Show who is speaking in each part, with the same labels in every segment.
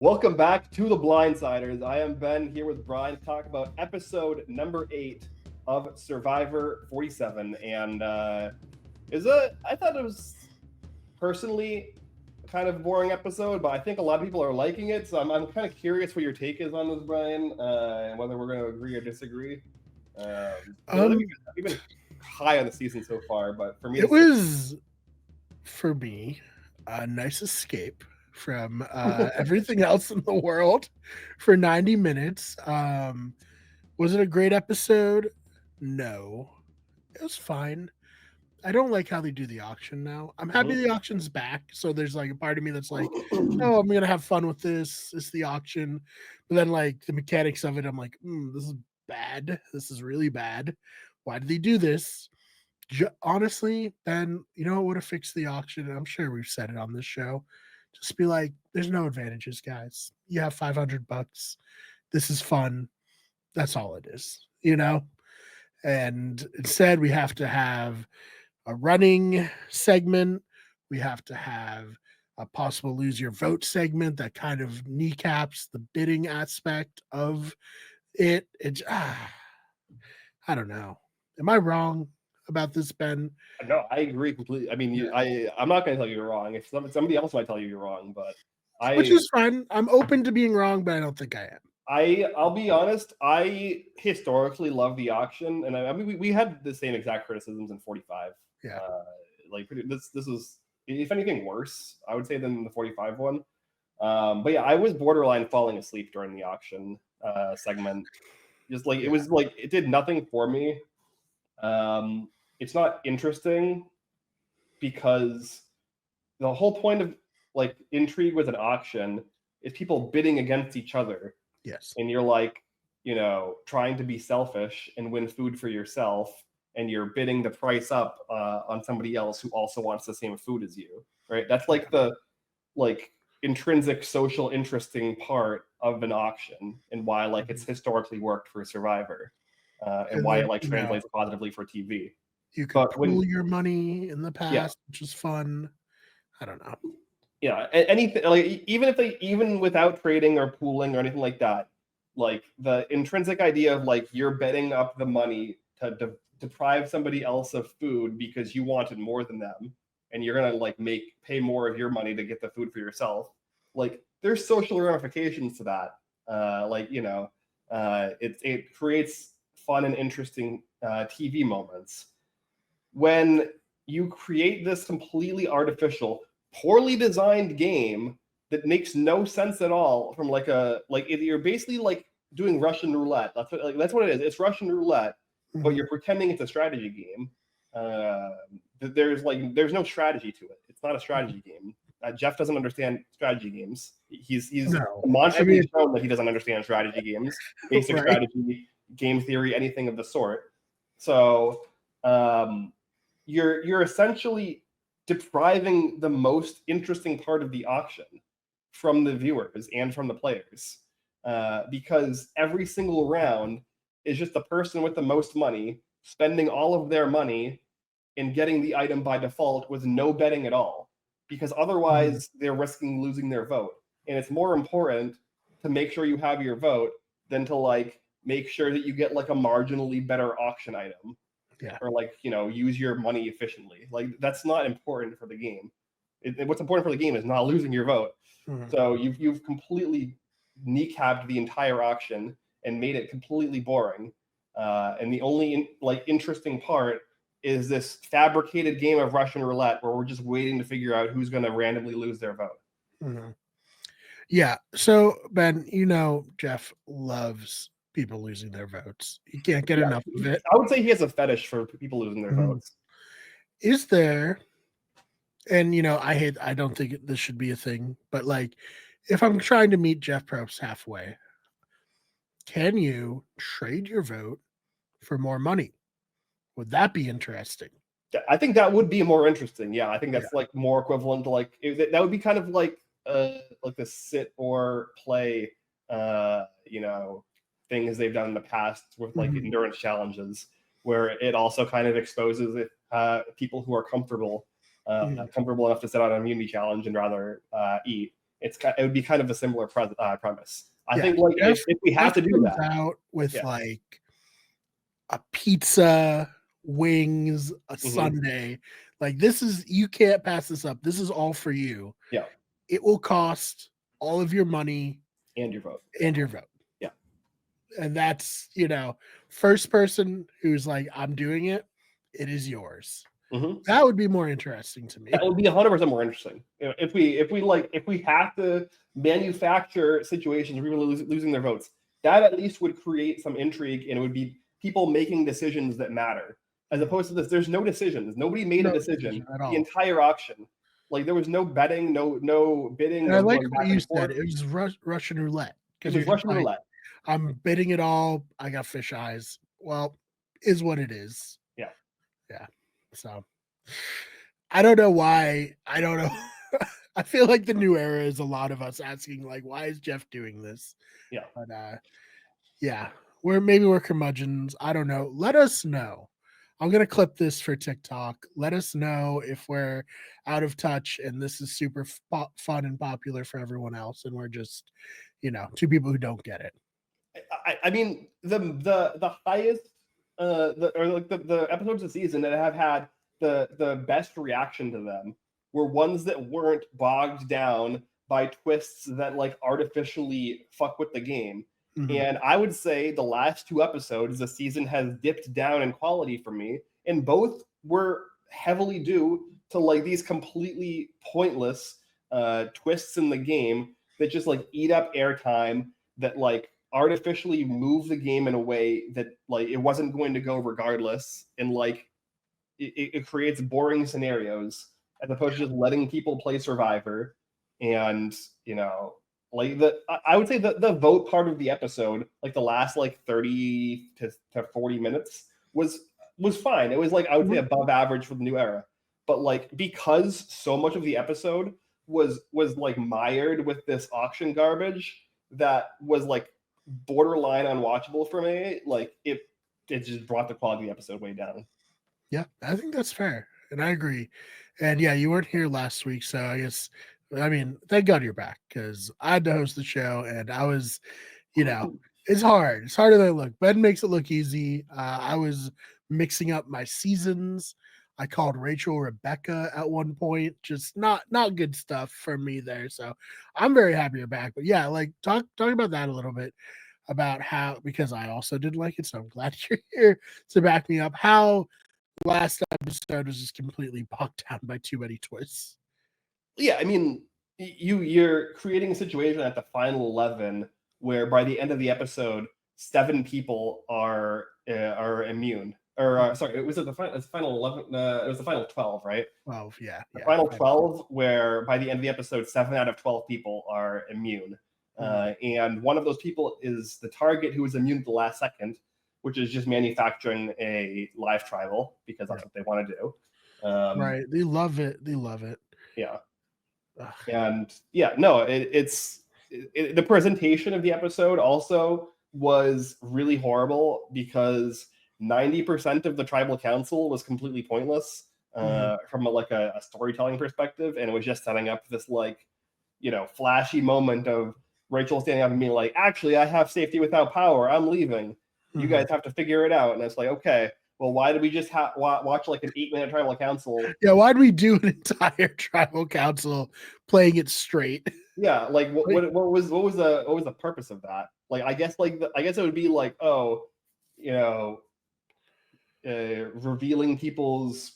Speaker 1: Welcome back to the Blindsiders. I am Ben here with Brian to talk about episode number 8 of Survivor 47. And I thought it was personally kind of boring episode, but I think a lot of people are liking it. So I'm kind of curious what your take is on this, Brian, and whether we're going to agree or disagree. We've been high on the season so far, but for me,
Speaker 2: it was for me a nice escape from everything else in the world for 90 minutes. Was it a great episode? No, it was fine. I don't like how they do the auction now. I'm happy the auction's back. So there's like a part of me that's like, oh, I'm gonna have fun with this. It's the auction. But then like the mechanics of it, I'm like, this is bad. This is really bad. Why did they do this? Honestly, Ben, you know what would have fixed the auction? And I'm sure we've said it on this show. Just be like, there's no advantages, guys. You have $500. This is fun. That's all it is, you know? And instead, we have to have a running segment. We have to have a possible lose your vote segment that kind of kneecaps the bidding aspect of it. I don't know. Am I wrong about this, Ben?
Speaker 1: No, I agree completely. I mean, I'm not going to tell you you're wrong. If somebody else might tell you you're wrong, but
Speaker 2: which is fine. I'm open to being wrong, but I don't think I am.
Speaker 1: I'll be honest. I historically love the auction, and I mean we had the same exact criticisms in 45.
Speaker 2: Yeah,
Speaker 1: this was, if anything, worse, I would say, than the 45 one. But yeah, I was borderline falling asleep during the auction segment. Just like it was like it did nothing for me. It's not interesting because the whole point of like intrigue with an auction is people bidding against each other.
Speaker 2: Yes.
Speaker 1: And you're like, trying to be selfish and win food for yourself, and you're bidding the price up on somebody else who also wants the same food as you, right? That's like the intrinsic social interesting part of an auction, and why it's historically worked for Survivor, and why it translates positively for TV.
Speaker 2: You could pool your money in the past, which is fun. I don't know.
Speaker 1: Yeah, anything, like even without trading or pooling or anything like that, like the intrinsic idea of you're betting up the money to deprive somebody else of food because you wanted more than them, and you're gonna pay more of your money to get the food for yourself. There's social ramifications to that. It creates fun and interesting TV moments. When you create this completely artificial, poorly designed game that makes no sense at all, from you're basically doing Russian roulette. That's what it is. It's Russian roulette, but you're pretending it's a strategy game. There's no strategy to it. It's not a strategy game. Jeff doesn't understand strategy games. He's demonstrably shown that he doesn't understand strategy games, basic strategy, game theory, anything of the sort. So you're essentially depriving the most interesting part of the auction from the viewers and from the players, because every single round is just the person with the most money spending all of their money and getting the item by default with no betting at all, because otherwise they're risking losing their vote. And it's more important to make sure you have your vote than to make sure that you get a marginally better auction item.
Speaker 2: Yeah.
Speaker 1: Or use your money efficiently. That's not important for the game. What's important for the game is not losing your vote. So you've completely kneecapped the entire auction and made it completely boring. And the only interesting part is this fabricated game of Russian roulette where we're just waiting to figure out who's going to randomly lose their vote.
Speaker 2: Yeah. So Ben, Jeff loves people losing their votes. He can't get enough of it.
Speaker 1: I would say he has a fetish for people losing their votes.
Speaker 2: Is there, and I don't think this should be a thing, but if I'm trying to meet Jeff Probst halfway, can you trade your vote for more money? Would that be interesting?
Speaker 1: I think that would be more interesting. Yeah, I think that's more equivalent to that would be kind of like the sit or play, things they've done in the past with endurance challenges, where it also kind of exposes people who are comfortable enough to sit out an immunity challenge and rather eat. it would be kind of a similar premise. I
Speaker 2: Yeah,
Speaker 1: think like if we have to do
Speaker 2: comes
Speaker 1: that,
Speaker 2: out with like a pizza, wings, a sundae, like this is, you can't pass this up. This is all for you.
Speaker 1: Yeah.
Speaker 2: It will cost all of your money
Speaker 1: and your vote.
Speaker 2: Yeah. And that's, first person who's like, I'm doing it, it is yours. That would be more interesting to me.
Speaker 1: That would be 100% more interesting. If we have to manufacture situations where people are losing their votes, that at least would create some intrigue, and it would be people making decisions that matter. As opposed to this, there's no decisions. Nobody made a decision
Speaker 2: at all.
Speaker 1: The entire auction. Like there was no betting, no bidding.
Speaker 2: And
Speaker 1: no
Speaker 2: I like
Speaker 1: going
Speaker 2: what
Speaker 1: back
Speaker 2: you
Speaker 1: and
Speaker 2: said.
Speaker 1: forth.
Speaker 2: It was Russian roulette.
Speaker 1: It was Russian roulette.
Speaker 2: I'm bidding it all. I got fish eyes. Well, is what it is.
Speaker 1: Yeah.
Speaker 2: Yeah. So I don't know why. I don't know. I feel like the new era is a lot of us asking, like, why is Jeff doing this?
Speaker 1: Yeah.
Speaker 2: But yeah, we're curmudgeons. I don't know. Let us know. I'm gonna clip this for TikTok. Let us know if we're out of touch and this is super fun and popular for everyone else, and we're just, two people who don't get it.
Speaker 1: I mean, the highest the episodes of the season that have had the best reaction to them were ones that weren't bogged down by twists that like artificially fuck with the game. And I would say the last 2 episodes, the season has dipped down in quality for me, and both were heavily due to like these completely pointless twists in the game that just like eat up airtime, that like artificially move the game in a way that like it wasn't going to go regardless, and like it creates boring scenarios as opposed to just letting people play Survivor. And like I would say the vote part of the episode, like the last like 30 to 40 minutes was fine. It was like I would say above average for the new era. But like because so much of the episode was like mired with this auction garbage that was like borderline unwatchable for me, like it just brought the quality of the episode way down.
Speaker 2: Yeah, I think that's fair. And I agree. And yeah, you weren't here last week, so I guess, I mean, thank God you're back, because I had to host the show and I was, it's hard. It's harder than it looked. Ben makes it look easy. I was mixing up my seasons. I called Rachel Rebecca at one point. Just not good stuff for me there. So I'm very happy you're back. But yeah, like talk about that a little bit, about how, because I also didn't like it. So I'm glad you're here to back me up. How last episode was just completely bogged down by too many twists.
Speaker 1: Yeah, I mean, you're creating a situation at the final 11 where by the end of the episode, 7 people are immune. Or sorry, it was at the final 11. It was the final 12, right?
Speaker 2: 12, yeah.
Speaker 1: The final 12, where by the end of the episode, 7 out of 12 people are immune. And one of those people is the target, who was immune at the last second, which is just manufacturing a live tribal because that's what they want to do.
Speaker 2: Right. They love it.
Speaker 1: Yeah. Ugh. And yeah, no, it's the presentation of the episode also was really horrible because 90% of the tribal council was completely pointless from a storytelling perspective, and it was just setting up this like flashy moment of Rachel standing up and being like, actually, I have safety without power, I'm leaving, you guys have to figure it out. And it's like, okay, well, why did we just watch like an 8-minute tribal council?
Speaker 2: Yeah, why did we do an entire tribal council playing it straight?
Speaker 1: Yeah, like what was the purpose of that? Like I guess it would be like, revealing people's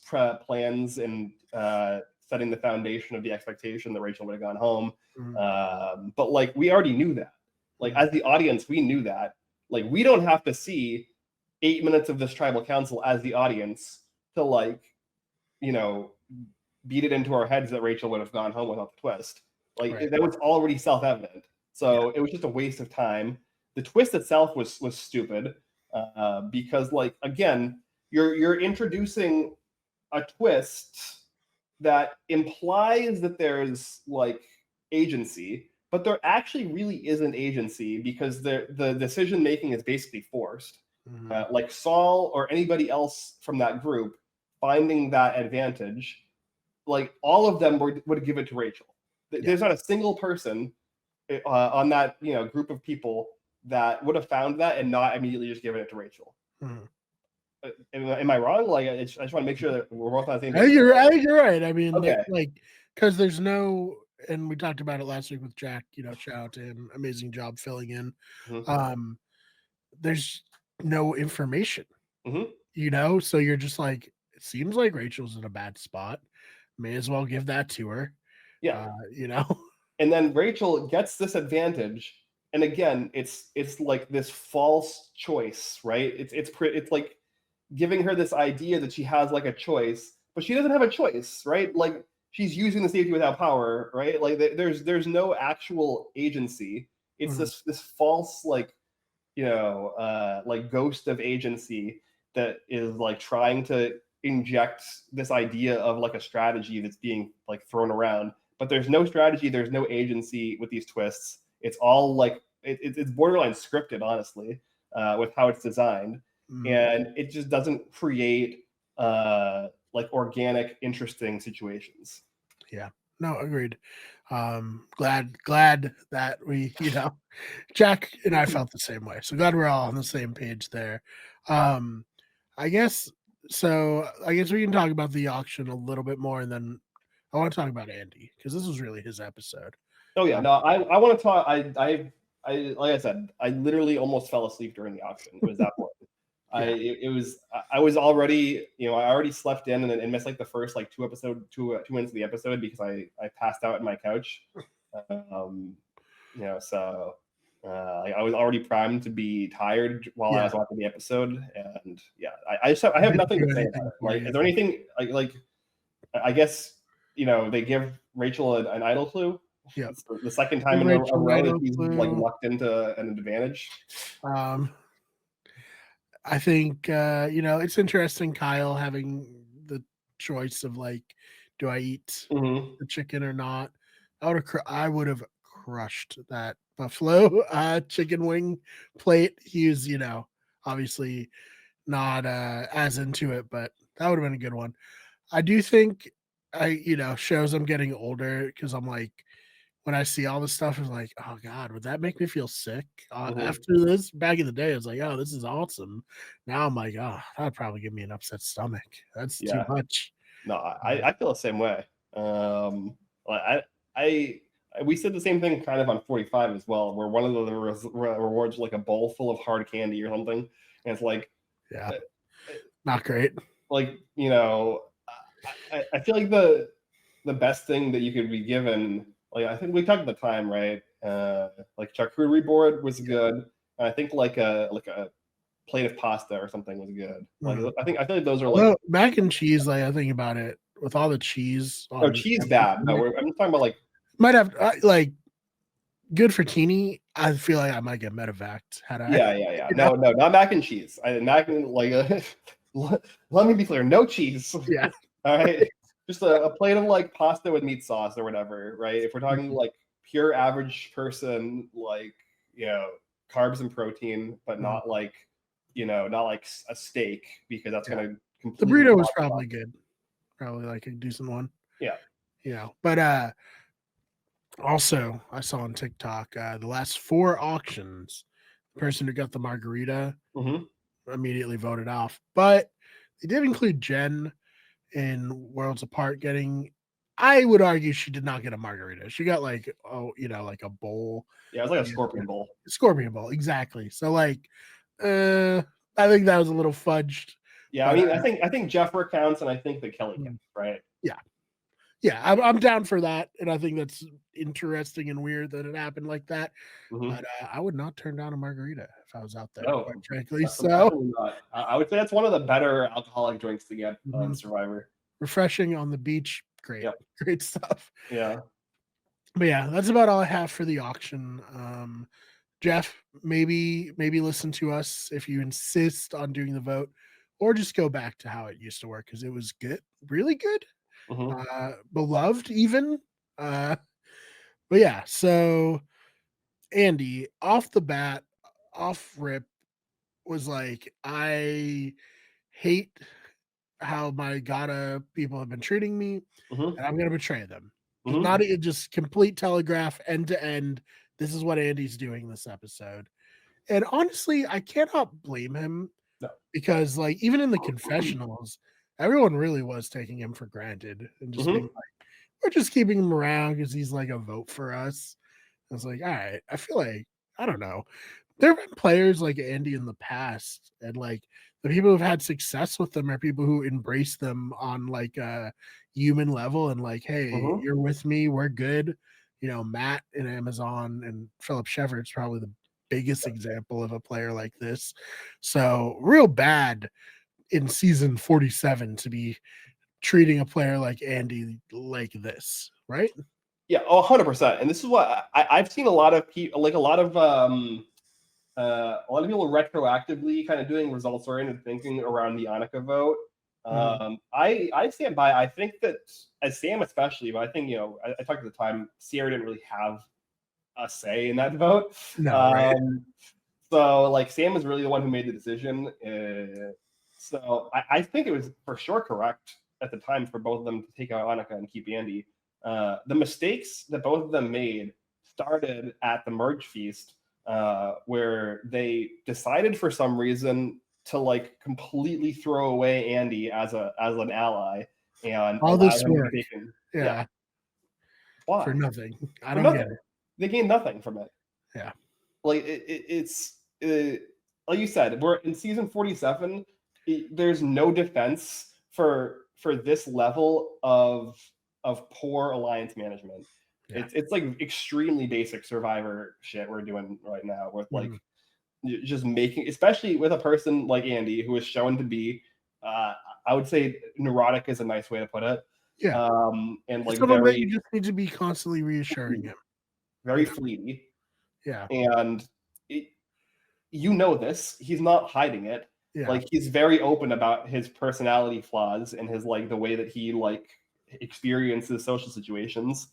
Speaker 1: plans and setting the foundation of the expectation that Rachel would have gone home. But like we already knew that. Like as the audience, we knew that. Like we don't have to see 8 minutes of this tribal council as the audience to beat it into our heads that Rachel would have gone home without the twist. Like that was already self-evident. So it was just a waste of time. The twist itself was stupid because like again, you're introducing a twist that implies that there's like agency, but there actually really isn't agency because the decision making is basically forced. Like Saul or anybody else from that group finding that advantage, like all of them would give it to Rachel. There's not a single person on that group of people that would have found that and not immediately just given it to Rachel.
Speaker 2: Mhm.
Speaker 1: Am I wrong? Like, I just want to make sure that we're both on the same
Speaker 2: I
Speaker 1: page.
Speaker 2: think you're right. I mean,
Speaker 1: Okay.
Speaker 2: because there's no, and we talked about it last week with Jack. Shout out to him, amazing job filling in.
Speaker 1: Mhm.
Speaker 2: There's no information.
Speaker 1: Mhm.
Speaker 2: So you're just like, it seems like Rachel's in a bad spot. May as well give that to her.
Speaker 1: Yeah.
Speaker 2: You know.
Speaker 1: And then Rachel gets this advantage, and again, it's like this false choice, right? It's like giving her this idea that she has like a choice, but she doesn't have a choice, right? Like, she's using the safety without power, right? Like, there's no actual agency. It's
Speaker 2: Mhm.
Speaker 1: this false, like, like ghost of agency that is like trying to inject this idea of like a strategy that's being like thrown around, but there's no strategy, there's no agency with these twists. It's all like it's borderline scripted, honestly, with how it's designed. And it just doesn't create like organic, interesting situations.
Speaker 2: Yeah. No, agreed. Glad that we, Jack and I felt the same way. So glad we're all on the same page there. I guess I guess we can talk about the auction a little bit more, and then I want to talk about Andy because this was really his episode.
Speaker 1: Oh yeah, no, I want to talk. I like I said, I literally almost fell asleep during the auction. It was that point. I was already, I already slept in and missed like the first like 2 minutes of the episode because I passed out in my couch. So I was already primed to be tired while I was watching the episode, and yeah, I have nothing to say about it. Like, is there anything like I guess they give Rachel an idol clue.
Speaker 2: Yeah,
Speaker 1: It's the second time in a row that he's like
Speaker 2: clue.
Speaker 1: lucked into an advantage.
Speaker 2: I think it's interesting, Kyle having the choice of like, do I eat the chicken or not? I would have crushed that buffalo chicken wing plate. He's obviously not as into it, but that would have been a good one. I do think shows I'm getting older because I'm like, when I see all this stuff, it's like, oh God, would that make me feel sick after this? Back in the day, I was like, oh, this is awesome. Now I'm like, oh, that would probably give me an upset stomach. That's too much.
Speaker 1: No, I feel the same way. I we said the same thing kind of on 45 as well, where one of the rewards like a bowl full of hard candy or something, and it's like,
Speaker 2: yeah, not great.
Speaker 1: Like, I feel like the best thing that you could be given, like, I think we talked at the time, right? Like charcuterie board was good. And I think like a plate of pasta or something was good. Like, I feel like those are like
Speaker 2: mac and cheese. Like, I think about it with all the cheese.
Speaker 1: No, cheese bad. No, I'm talking about like
Speaker 2: might have like good for teeny. I feel like I might get medevaced had I.
Speaker 1: Yeah. No, not mac and cheese. Mac and like let me be clear, no cheese.
Speaker 2: Yeah.
Speaker 1: All right. Just a plate of like pasta with meat sauce or whatever, right? If we're talking like pure average person, like, carbs and protein, but not like, not like a steak, because that's gonna
Speaker 2: the burrito was probably good. Probably like a decent one.
Speaker 1: Yeah.
Speaker 2: But also I saw on TikTok the last 4 auctions, the person who got the margarita immediately voted off. But they did include Jen in Worlds Apart getting, I would argue she did not get a margarita. She got like, like a bowl.
Speaker 1: Yeah, it was like a scorpion bowl.
Speaker 2: Scorpion bowl, exactly. So like, I think that was a little fudged.
Speaker 1: Yeah, I mean, I think Jeffrey counts, and I think that Kelly counts, right?
Speaker 2: Yeah, I'm down for that, and I think that's interesting and weird that it happened like that. But I would not turn down a margarita if I was out there, quite frankly. So
Speaker 1: I would say that's one of the better alcoholic drinks to get on Survivor.
Speaker 2: Refreshing on the beach, great, great stuff.
Speaker 1: Yeah.
Speaker 2: But yeah, that's about all I have for the auction. Jeff, maybe listen to us if you insist on doing the vote, or just go back to how it used to work, because it was good, really good. Beloved even. But yeah, so Andy, off the bat, off rip, was like, I hate how my Gata people have been treating me, and I'm gonna betray them. Not just complete telegraph end to end. This is what Andy's doing this episode. And honestly, I cannot blame him because, like, even in the confessionals, everyone really was taking him for granted and just being like, we're just keeping him around because he's like a vote for us. I was like, all right, I feel like, I don't know. There have been players like Andy in the past, and like the people who've had success with them are people who embrace them on like a human level and like, hey, you're with me, we're good. You know, Matt in Amazon and Philip Shepard's probably the biggest example of a player like this. So real bad in season 47 to be treating a player like Andy like this, right?
Speaker 1: Yeah, 100%. And this is what I've seen a lot of people, like a lot of people retroactively kind of doing results oriented thinking around the Annika vote. I stand by. I think that as Sam especially, but I think, you know, I talked at the time, Sierra didn't really have a say in that vote.
Speaker 2: No, right?
Speaker 1: So like Sam was really the one who made the decision. So I think it was for sure correct at the time for both of them to take out Annika and keep Andy. The mistakes that both of them made started at the merge feast, where they decided for some reason to like completely throw away Andy as an ally and
Speaker 2: all this work.
Speaker 1: Yeah. Why?
Speaker 2: For nothing. I don't get it.
Speaker 1: They gained nothing from it.
Speaker 2: Yeah.
Speaker 1: Like it's like you said, we're in season 47. There's no defense for this level of poor alliance management. Yeah. It's like extremely basic Survivor shit we're doing right now with like just making, especially with a person like Andy who is shown to be I would say neurotic is a nice way to put it.
Speaker 2: Yeah.
Speaker 1: And like
Speaker 2: very, you just need to be constantly reassuring him.
Speaker 1: Very fleety.
Speaker 2: Yeah.
Speaker 1: And you know this, he's not hiding it. Yeah. Like he's very open about his personality flaws and his like the way that he like experiences social situations.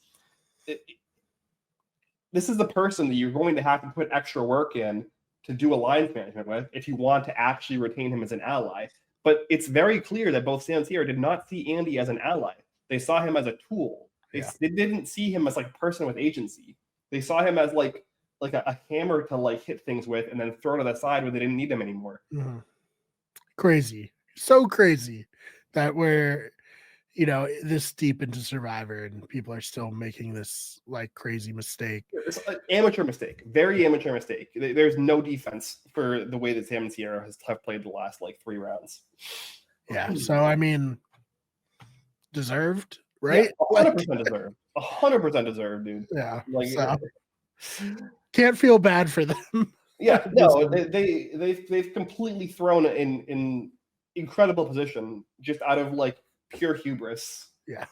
Speaker 1: This is the person that you're going to have to put extra work in to do alliance management with if you want to actually retain him as an ally. But it's very clear that both Sam and Sierra did not see Andy as an ally. They saw him as a tool. They didn't see him as like a person with agency. They saw him as like a hammer to like hit things with and then throw to the side where they didn't need him anymore.
Speaker 2: Crazy. So crazy that we're, you know, this deep into Survivor and people are still making this like crazy mistake.
Speaker 1: It's an amateur mistake. Very amateur mistake. There's no defense for the way that Sam and Sierra have played the last like 3 rounds.
Speaker 2: Yeah. So, I mean, deserved, right?
Speaker 1: Yeah, 100% deserved. 100% deserved, dude.
Speaker 2: Yeah. Like, so, can't feel bad for them.
Speaker 1: Yeah. No, they've completely thrown in incredible position just out of like pure hubris.
Speaker 2: Yeah.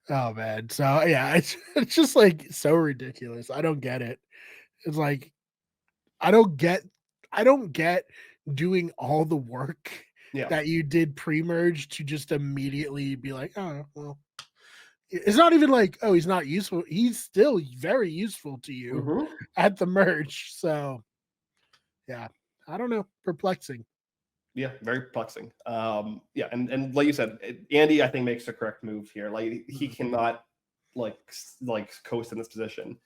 Speaker 2: Oh man. So yeah, it's just like so ridiculous. I don't get it. It's like I don't get doing all the work that you did pre-merge to just immediately be like, oh well. It's not even like, oh, he's not useful. He's still very useful to you at the merge. So yeah, I don't know. Perplexing.
Speaker 1: Yeah, very perplexing. Yeah, and like you said, Andy, I think makes the correct move here. Like he cannot like coast in this position.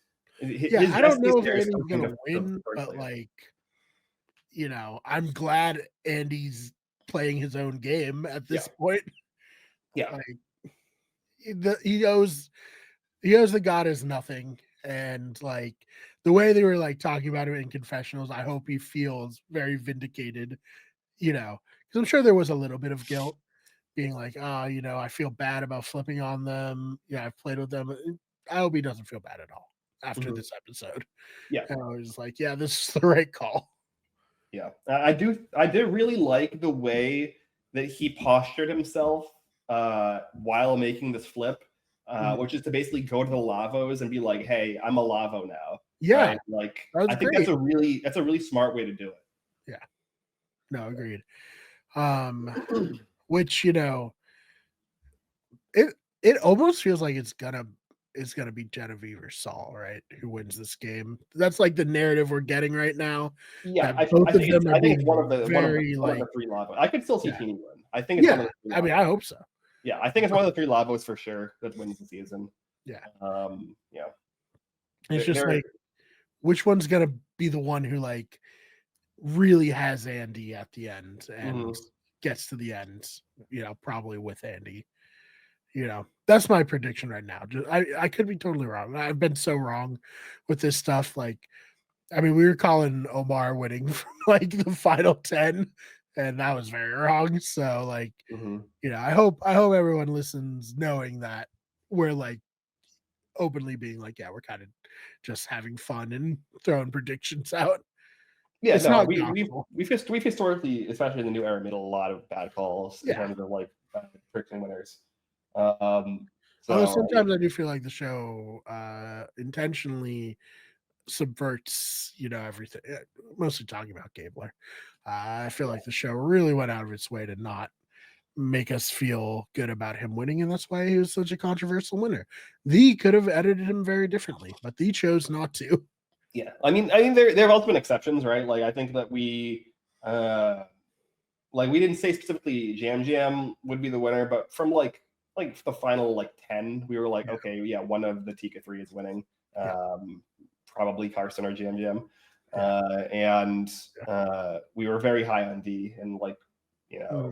Speaker 2: I don't know if Andy's gonna win, but like, you know, I'm glad Andy's playing his own game at this point.
Speaker 1: Yeah,
Speaker 2: like, he knows the God is nothing, and like the way they were like talking about him in confessionals, I hope he feels very vindicated. You know, because I'm sure there was a little bit of guilt being like, you know, I feel bad about flipping on them. Yeah, I've played with them. I hope he doesn't feel bad at all after this episode.
Speaker 1: Yeah.
Speaker 2: And I was like, yeah, this is the right call.
Speaker 1: Yeah. I did really like the way that he postured himself while making this flip, which is to basically go to the Lavos and be like, hey, I'm a Lavo now.
Speaker 2: Yeah.
Speaker 1: Right? Like I think that's a really smart way to do it.
Speaker 2: Yeah. No, agreed. Which, you know, it almost feels like it's gonna be Genevieve or Saul, right? Who wins this game? That's like the narrative we're getting right now.
Speaker 1: Yeah, I think it's one of the 3 Lava. I could still see Teeny win. I think it's one of the 3
Speaker 2: I mean, I hope so.
Speaker 1: Yeah, I think it's one of the 3 Lavos for sure that wins the season.
Speaker 2: Yeah.
Speaker 1: Yeah.
Speaker 2: It's just like, which one's gonna be the one who like really has Andy at the end and gets to the end, probably with Andy. That's my prediction right now. I could be totally wrong. I've been so wrong with this stuff. Like, I mean, we were calling Omar winning from like the final 10, and that was very wrong. So, like, I hope everyone listens knowing that we're like openly being like, yeah, we're kind of just having fun and throwing predictions out.
Speaker 1: Yeah,
Speaker 2: it's
Speaker 1: no,
Speaker 2: not
Speaker 1: we've historically, especially in the new era, made a lot of bad calls in terms of like predicting winners.
Speaker 2: Although sometimes I do feel like the show intentionally subverts, everything. Mostly talking about Gabler. I feel like the show really went out of its way to not make us feel good about him winning, and that's why he was such a controversial winner. They could have edited him very differently, but they chose not to.
Speaker 1: Yeah, I mean, there have also been exceptions, right? Like, I think that we didn't say specifically Jam would be the winner, but from like the final like 10, we were like, okay, yeah, one of the Tika 3 is winning. Probably Carson or Jam. And we were very high on D, and like,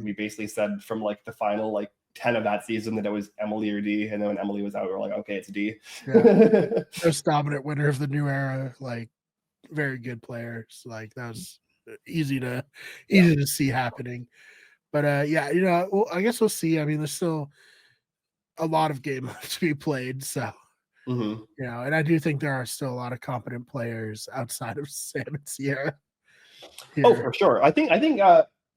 Speaker 1: we basically said from like the final like 10 of that season that it was Emily or D, and then when Emily was out, we were like, okay, it's D.
Speaker 2: Most dominant winner of the new era, like very good players. Like that was easy to see happening. But well, I guess we'll see. I mean, there's still a lot of game left to be played, so and I do think there are still a lot of competent players outside of Sam and Sierra.
Speaker 1: Here. Oh, for sure. I think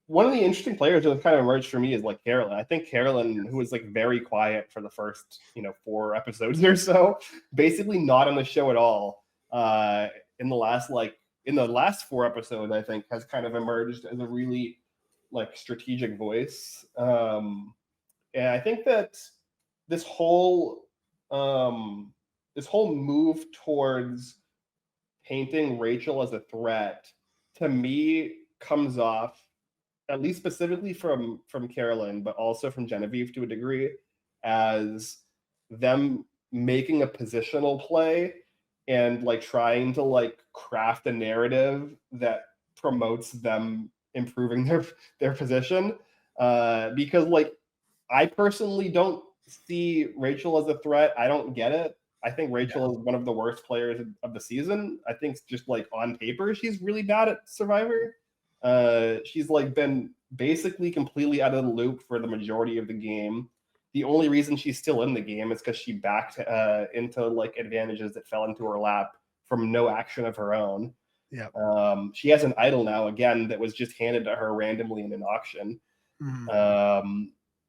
Speaker 1: one of the interesting players that kind of emerged for me is like Carolyn. I think Carolyn, who was like very quiet for the first 4 episodes or so, basically not on the show at all. In the last 4 episodes, I think has kind of emerged as a really like strategic voice. And I think that this whole move towards painting Rachel as a threat, to me, comes off, at least specifically from Carolyn, but also from Genevieve to a degree, as them making a positional play and like trying to like craft a narrative that promotes them improving their position. Because like, I personally don't see Rachel as a threat. I don't get it. I think Rachel is one of the worst players of the season. I think just like on paper, she's really bad at Survivor. She's like been basically completely out of the loop for the majority of the game. The only reason she's still in the game is because she backed into like advantages that fell into her lap from no action of her own.
Speaker 2: Yeah.
Speaker 1: She has an idol now again that was just handed to her randomly in an auction.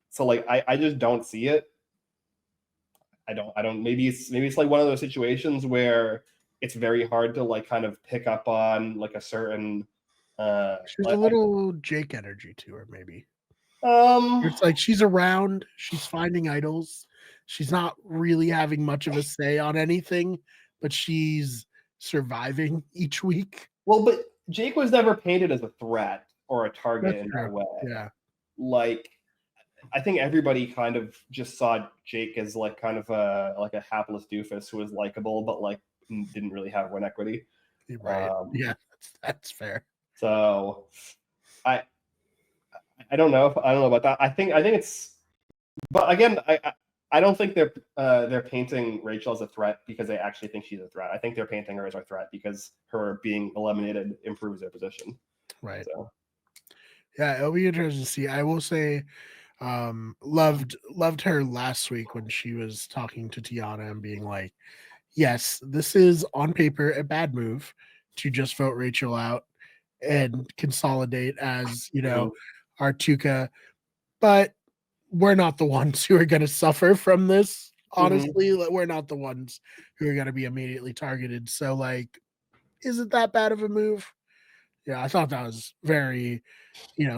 Speaker 1: So like I just don't see it. I don't maybe it's like one of those situations where it's very hard to like kind of pick up on like a certain
Speaker 2: she's a little Jake energy to her, maybe. It's like she's around, she's finding idols, she's not really having much of a say on anything, but she's surviving each week.
Speaker 1: Well, but Jake was never painted as a threat or a target in that way.
Speaker 2: Yeah.
Speaker 1: Like, I think everybody kind of just saw Jake as like kind of a hapless doofus who was likable, but like didn't really have win equity.
Speaker 2: Right. Yeah, that's fair.
Speaker 1: So I don't know about that. I think it's, but again, I don't think they're painting Rachel as a threat because they actually think she's a threat. I think they're painting her as a threat because her being eliminated improves their position.
Speaker 2: Right.
Speaker 1: So
Speaker 2: yeah, it'll be interesting to see. I will say, loved her last week when she was talking to Tiana and being like, yes, this is on paper a bad move to just vote Rachel out and consolidate as our Tuca, but we're not the ones who are going to suffer from this. Honestly, we're not the ones who are going to be immediately targeted. So like, is it that bad of a move? Yeah, I thought that was very,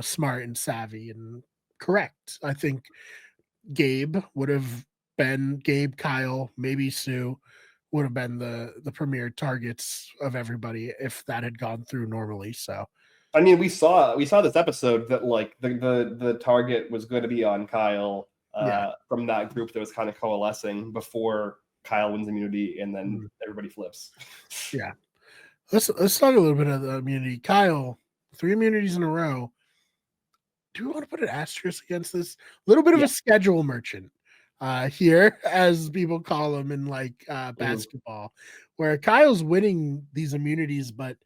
Speaker 2: smart and savvy and correct. I think Gabe, Kyle, maybe Sue would have been the premier targets of everybody if that had gone through normally. So
Speaker 1: I mean, we saw this episode that like the target was going to be on Kyle from that group that was kind of coalescing before Kyle wins immunity and then everybody flips.
Speaker 2: Yeah. Let's talk a little bit of the immunity. Kyle, 3 immunities in a row. Do we want to put an asterisk against this? A little bit of a schedule merchant here, as people call him in like basketball, where Kyle's winning these immunities, but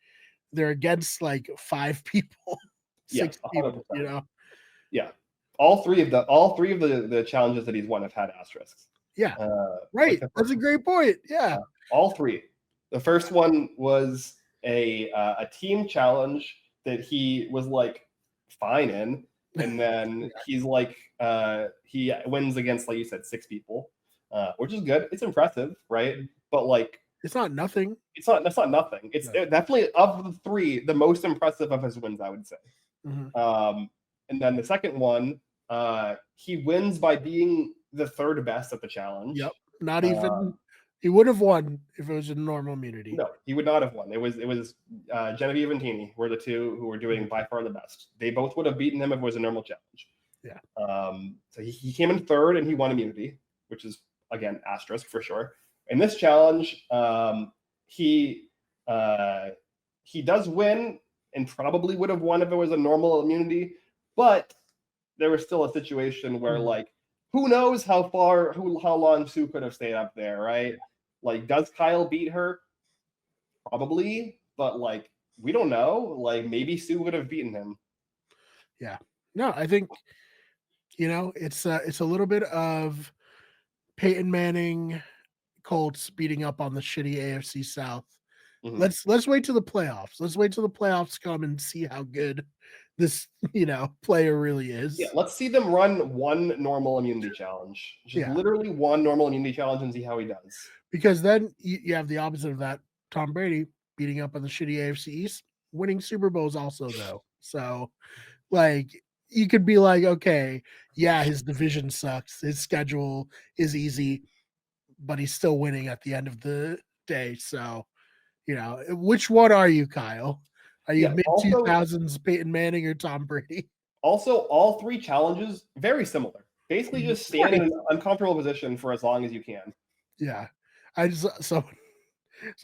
Speaker 2: they're against like 5 people, 6 people,
Speaker 1: 100%. Yeah. All three of the challenges that he's won have had asterisks.
Speaker 2: Yeah. Right. Like that's a great point. Yeah.
Speaker 1: All 3. The first one was a team challenge that he was like fine in, and then he's like he wins against, like you said, 6 people, which is good. It's impressive, right? But like
Speaker 2: it's not nothing.
Speaker 1: That's not nothing. It's definitely, of the 3, the most impressive of his wins, I would say. And then the second one, he wins by being the 3rd best at the challenge.
Speaker 2: Yep. Not even he would have won if it was a normal immunity.
Speaker 1: No, he would not have won. It was Genevieve and Teeny were the 2 who were doing by far the best. They both would have beaten him if it was a normal challenge.
Speaker 2: Yeah.
Speaker 1: So he came in 3rd and he won immunity, which is again asterisk for sure. In this challenge, he does win and probably would have won if it was a normal immunity, but there was still a situation where like who knows how long Sue could have stayed up there, right? Like, does Kyle beat her? Probably, but like we don't know. Like maybe Sue would have beaten him.
Speaker 2: Yeah. No, I think it's a little bit of Peyton Manning Colts beating up on the shitty AFC South. Let's wait till the playoffs. Let's wait till the playoffs come and see how good this player really is.
Speaker 1: Yeah, let's see them run one normal immunity challenge. Just literally one normal immunity challenge and see how he does.
Speaker 2: Because then you have the opposite of that. Tom Brady beating up on the shitty AFC East, winning Super Bowls also though. So like you could be like, okay, yeah, his division sucks. His schedule is easy, but he's still winning at the end of the day. So, which one are you, Kyle? Are you mid-2000s Peyton Manning or Tom Brady?
Speaker 1: Also, all 3 challenges, very similar. Basically just stand in an uncomfortable position for as long as you can.
Speaker 2: Yeah. I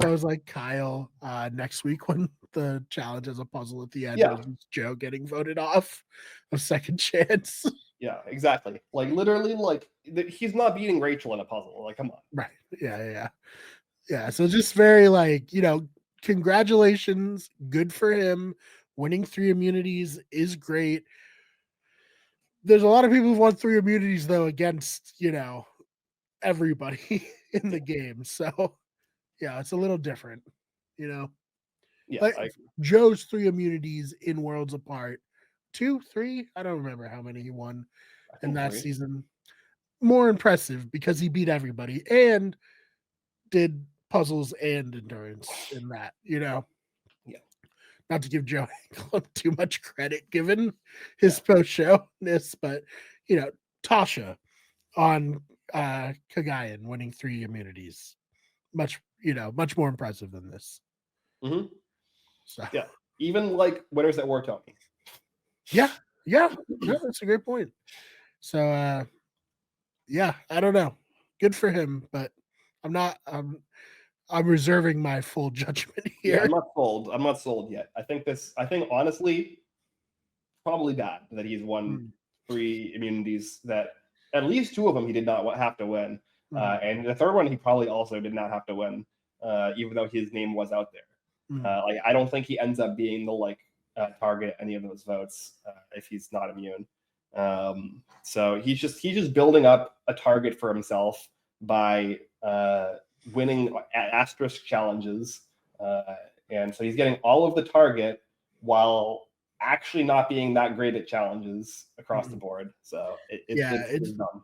Speaker 2: was like, Kyle, next week when the challenge is a puzzle at the end, was Joe getting voted off of Second Chance.
Speaker 1: Yeah, exactly. Like literally, like he's not beating Rachel in a puzzle. Like, come on.
Speaker 2: Right. Yeah. So just very like, congratulations. Good for him. Winning 3 immunities is great. There's a lot of people who've won 3 immunities though against, everybody in the game. So yeah, it's a little different, Yeah, like Joe's 3 immunities in Worlds Apart. 2, 3, I don't remember how many he won in that season. More impressive because he beat everybody and did puzzles and endurance in that, Yeah. Not to give Joe too much credit given his post-showness, but Tasha on Kagayan winning 3 immunities. Much more impressive than this.
Speaker 1: So yeah, even like winners that were Tony.
Speaker 2: Yeah, that's a great point. So I don't know. Good for him, but I'm reserving my full judgment here.
Speaker 1: Yeah, I'm not sold yet. I think honestly, probably bad that he's won 3 immunities that at least 2 of them he did not have to win. And the 3rd one he probably also did not have to win, even though his name was out there. Like I don't think he ends up being the target any of those votes if he's not immune. So he's just building up a target for himself by winning asterisk challenges, and so he's getting all of the target while actually not being that great at challenges across the board. So it's dumb.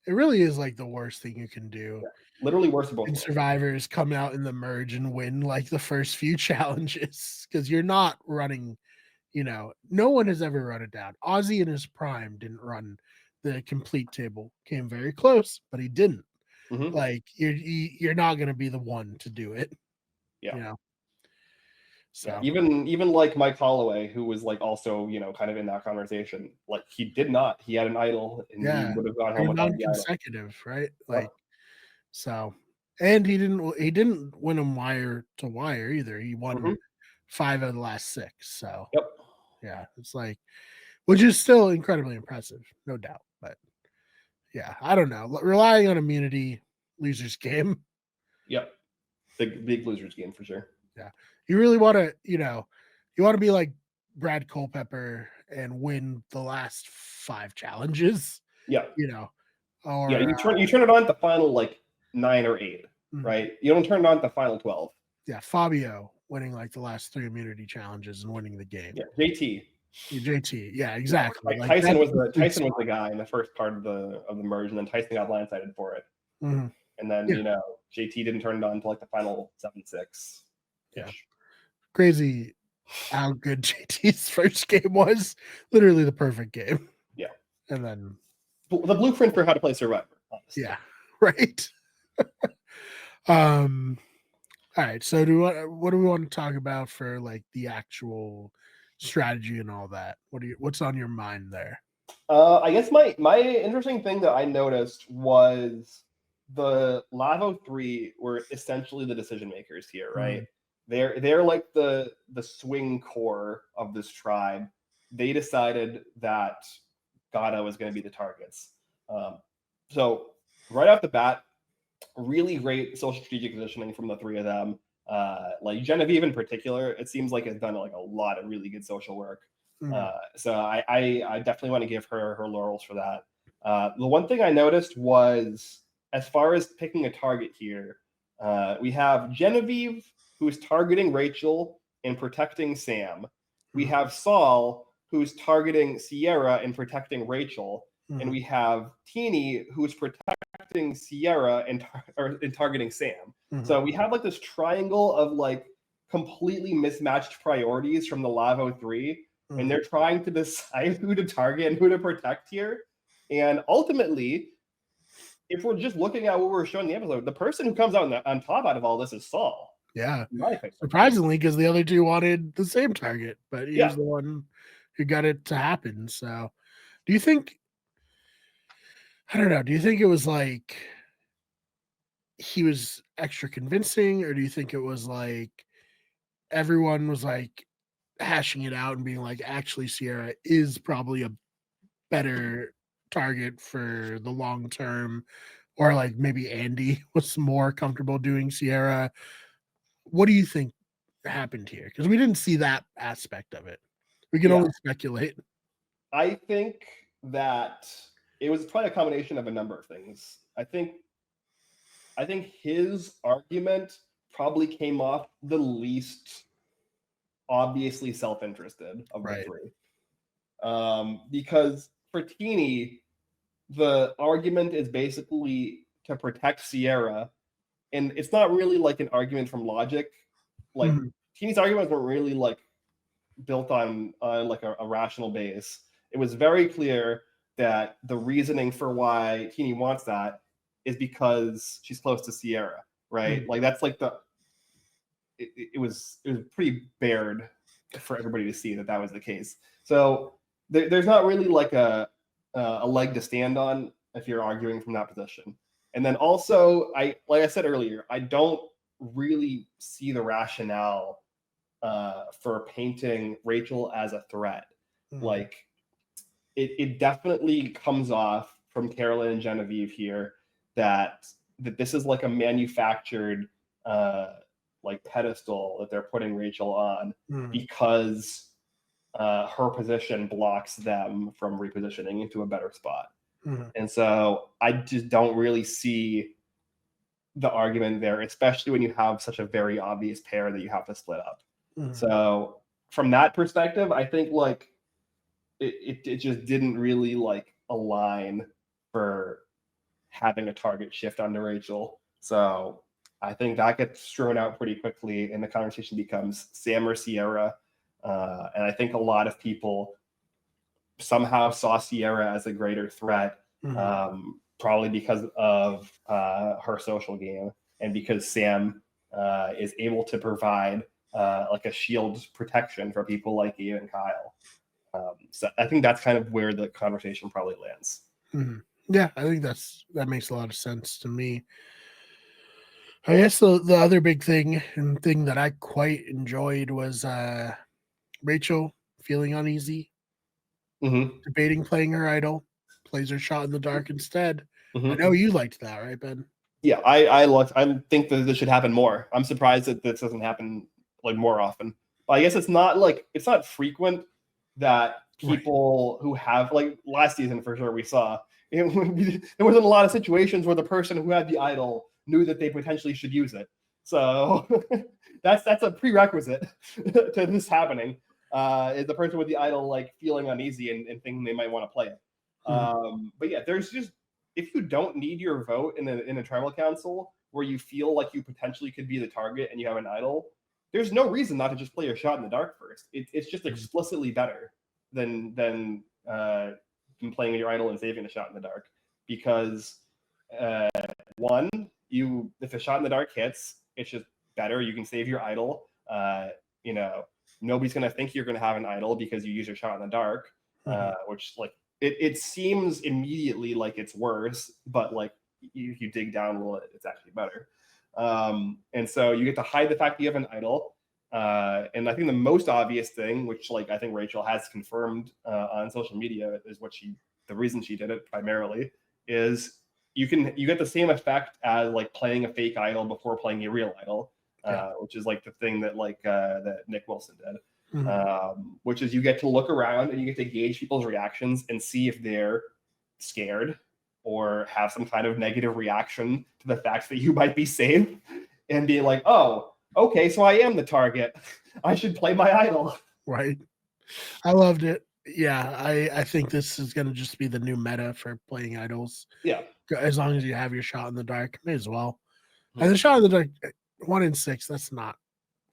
Speaker 2: It really is like the worst thing you can do.
Speaker 1: Yeah, literally worse than both.
Speaker 2: And survivors come out in the merge and win like the first few challenges because you're not running. No one has ever run it down. Ozzy in his prime didn't run the complete table. Came very close, but he didn't. Like you're not going to be the one to do it.
Speaker 1: Yeah.
Speaker 2: So
Speaker 1: even like Mike Holloway, who was like also, kind of in that conversation, like he did not. He had an idol, and he would have gone home
Speaker 2: 3
Speaker 1: without the idol.
Speaker 2: non-consecutive, right?
Speaker 1: Yep.
Speaker 2: So, and he didn't win them wire to wire either. He won
Speaker 1: Mhm.
Speaker 2: 5 of the last 6. So
Speaker 1: Yep.
Speaker 2: yeah, it's like, which is still incredibly impressive, no doubt. But yeah, I don't know. Relying on immunity, losers game.
Speaker 1: Yep. Big losers game for sure.
Speaker 2: Yeah, you really want to, you want to be like Brad Culpepper and win the last 5 challenges.
Speaker 1: Yeah.
Speaker 2: Or
Speaker 1: Yeah, you turn it on at the final like 9 or 8, right? You don't turn it on at the final 12.
Speaker 2: Yeah, Fabio winning like the last 3 immunity challenges and winning the game.
Speaker 1: Yeah, JT.
Speaker 2: JT, yeah, exactly.
Speaker 1: Like Tyson was the guy in the first part of the merge, and then Tyson got blindsided for it.
Speaker 2: Mm-hmm.
Speaker 1: And then JT didn't turn it on until like the final 7-6.
Speaker 2: Yeah, crazy how good JT's first game was. Literally the perfect game.
Speaker 1: Yeah,
Speaker 2: and then
Speaker 1: the blueprint for how to play Survivor. Honestly.
Speaker 2: Yeah, right. All right. So what do we want to talk about for like the actual strategy and all that? What's on your mind there?
Speaker 1: I guess my interesting thing that I noticed was the Lavo 3 were essentially the decision makers here, right? They're like the swing core of this tribe. They decided that Gata was going to be the targets. So right off the bat, really great social strategic positioning from the 3 of them. Like Genevieve in particular, it seems like has done like a lot of really good social work. So I definitely want to give her laurels for that. The one thing I noticed was, as far as picking a target here, we have Genevieve, who's targeting Rachel and protecting Sam. We have Saul, who's targeting Sierra and protecting Rachel. And we have Teeny, who's protecting Sierra and targeting Sam. So we have like this triangle of like completely mismatched priorities from the Lavo 3. And they're trying to decide who to target and who to protect here. And ultimately, if we're just looking at what we're showing in the episode, the person who comes out on top out of all this is Saul.
Speaker 2: Yeah. Surprisingly, because the other 2 wanted the same target, but he was the one who got it to happen. So do you think, I don't know, do you think it was like he was extra convincing, or do you think it was like everyone was like hashing it out and being like, actually, Sierra is probably a better target for the long term, or like maybe Andy was more comfortable doing Sierra? What do you think happened here? Because we didn't see that aspect of it. We can only speculate.
Speaker 1: I think that it was probably a combination of a number of things. I think his argument probably came off the least obviously self-interested of the 3. Because for Teeny, the argument is basically to protect Sierra, and it's not really like an argument from logic. Like Teeny's arguments weren't really like built on like a rational base. It was very clear that the reasoning for why Teeny wants that is because she's close to Sierra, right? Like that's like it was pretty bared for everybody to see that was the case. So there's not really like a leg to stand on if you're arguing from that position. And then also, like I said earlier, I don't really see the rationale for painting Rachel as a threat. Like it definitely comes off from Carolyn and Genevieve here that this is like a manufactured like pedestal that they're putting Rachel on because her position blocks them from repositioning into a better spot. And so I just don't really see the argument there, especially when you have such a very obvious pair that you have to split up. So from that perspective, I think like it just didn't really like align for having a target shift onto Rachel. So I think that gets strewn out pretty quickly, and the conversation becomes Sam or Sierra. And I think a lot of people somehow saw Sierra as a greater threat, probably because of her social game and because Sam is able to provide like a shield protection for people like you and Kyle. So I think that's kind of where the conversation probably lands.
Speaker 2: Mm-hmm. Yeah, I think that makes a lot of sense to me. I guess the other big thing that I quite enjoyed was Rachel feeling uneasy, debating playing her idol, plays her shot in the dark instead. I know you liked that, right, Ben?
Speaker 1: Yeah, I think that this should happen more. I'm surprised that this doesn't happen like more often. But I guess it's not frequent that people who have, like last season for sure we saw there wasn't a lot of situations where the person who had the idol knew that they potentially should use it. So that's a prerequisite to this happening. Is the person with the idol like feeling uneasy and thinking they might want to play it. But yeah, there's just, if you don't need your vote in a tribal council where you feel like you potentially could be the target and you have an idol, there's no reason not to just play your shot in the dark first. It's just explicitly better than playing your idol and saving a shot in the dark, because one, if a shot in the dark hits, it's just better. You can save your idol. Nobody's gonna think you're gonna have an idol because you use your shot in the dark, which like it seems immediately like it's worse, but like if you dig down a little, it's actually better. And so you get to hide the fact that you have an idol. And I think the most obvious thing, which like I think Rachel has confirmed on social media, is the reason she did it primarily is you get the same effect as like playing a fake idol before playing a real idol, which is like the thing that that Nick Wilson did. Which is you get to look around and you get to gauge people's reactions and see if they're scared or have some kind of negative reaction to the fact that you might be safe, and be like, oh, okay, so I am the target. I should play my idol.
Speaker 2: Right. I loved it. Yeah, I think this is going to just be the new meta for playing idols.
Speaker 1: Yeah.
Speaker 2: As long as you have your shot in the dark, may as well. And the shot in the dark, 1 in 6, that's not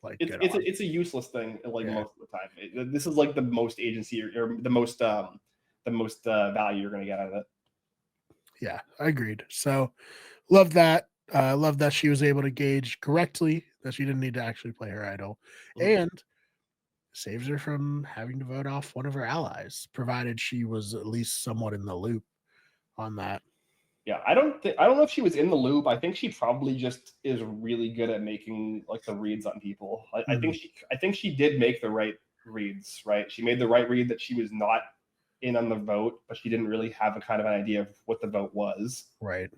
Speaker 2: like
Speaker 1: it's a useless thing most of the time. This is like the most agency or the most value you're going to get out of it.
Speaker 2: Yeah, I agreed. So love that. Love that she was able to gauge correctly that she didn't need to actually play her idol, and saves her from having to vote off one of her allies, provided she was at least somewhat in the loop on that.
Speaker 1: Yeah, I don't know if she was in the loop. I think she probably just is really good at making like the reads on people. I think she did make the right reads, right? She made the right read that she was not in on the vote, but she didn't really have a kind of an idea of what the vote was.
Speaker 2: Right.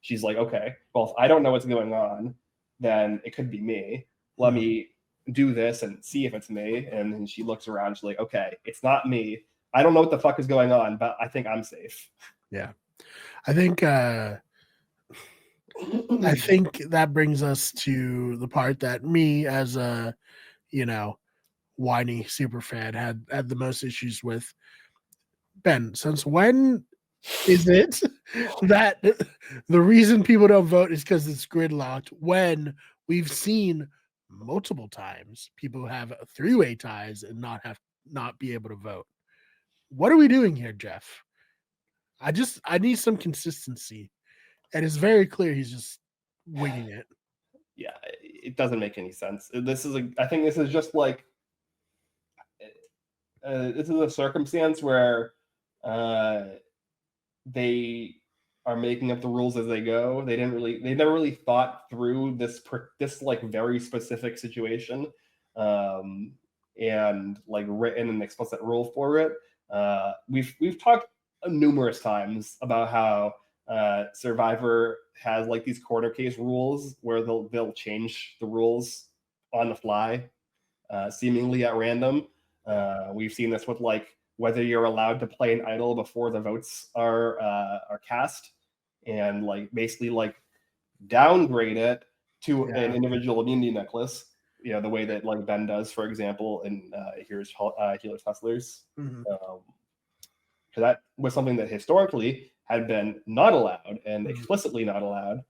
Speaker 1: She's like, okay, well, if I don't know what's going on, then it could be me. Let me do this and see if it's me. And then she looks around. She's like, okay, it's not me. I don't know what the fuck is going on, but I think I'm safe.
Speaker 2: Yeah. I think that brings us to the part that me, as a whiny super fan, had the most issues with. Ben, since when is it that the reason people don't vote is because it's gridlocked, when we've seen multiple times people have 3-way ties and not be able to vote? What are we doing here, Jeff? I need some consistency. And it's very clear he's just winging it.
Speaker 1: Yeah, it doesn't make any sense. I think this is just like this is a circumstance where they are making up the rules as they go. They never really thought through this like very specific situation, and like written an explicit rule for it. We've talked numerous times about how Survivor has like these corner case rules where they'll change the rules on the fly, seemingly at random. We've seen this with like whether you're allowed to play an idol before the votes are cast, and like basically like downgrade it to an individual immunity necklace. The way that like Ben does, for example, in Healers Hustlers. So that was something that historically had been not allowed and explicitly not allowed.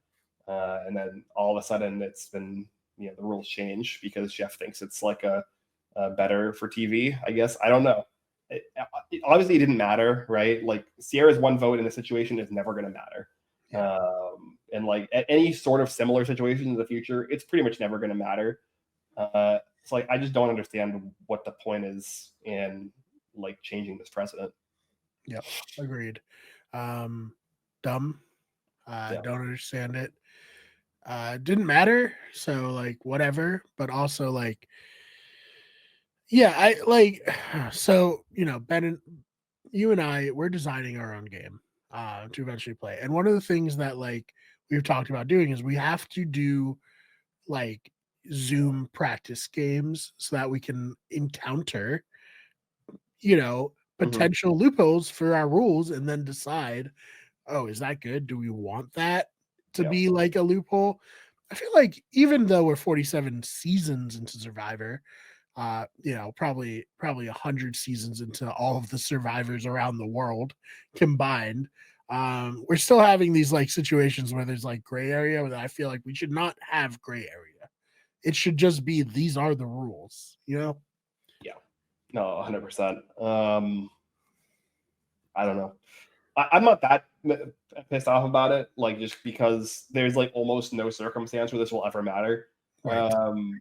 Speaker 1: And then all of a sudden it's been, the rules change because Jeff thinks it's like a better for TV, I guess. I don't know. It obviously didn't matter, right? Like Sierra's one vote in the situation is never going to matter. And like at any sort of similar situation in the future, it's pretty much never going to matter. It's like I just don't understand what the point is in like changing this precedent.
Speaker 2: Yep, agreed. Dumb.
Speaker 1: Yeah.
Speaker 2: Don't understand it. Didn't matter, so like whatever. But also like, yeah, I like. So Ben and you and we're designing our own game to eventually play, and one of the things that like we've talked about doing is we have to do like Zoom practice games so that we can encounter
Speaker 1: Mhm.
Speaker 2: potential loopholes for our rules and then decide, oh, is that good? Do we want that to
Speaker 1: Yeah.
Speaker 2: be like a loophole? I feel like even though we're 47 seasons into Survivor, probably 100 seasons into all of the survivors around the world combined, we're still having these like situations where there's like gray area where I feel like we should not have gray area. It should just be these are the rules,
Speaker 1: Yeah. No, 100%. I don't know. I'm not that pissed off about it, like just because there's like almost no circumstance where this will ever matter.
Speaker 2: Right.
Speaker 1: Um,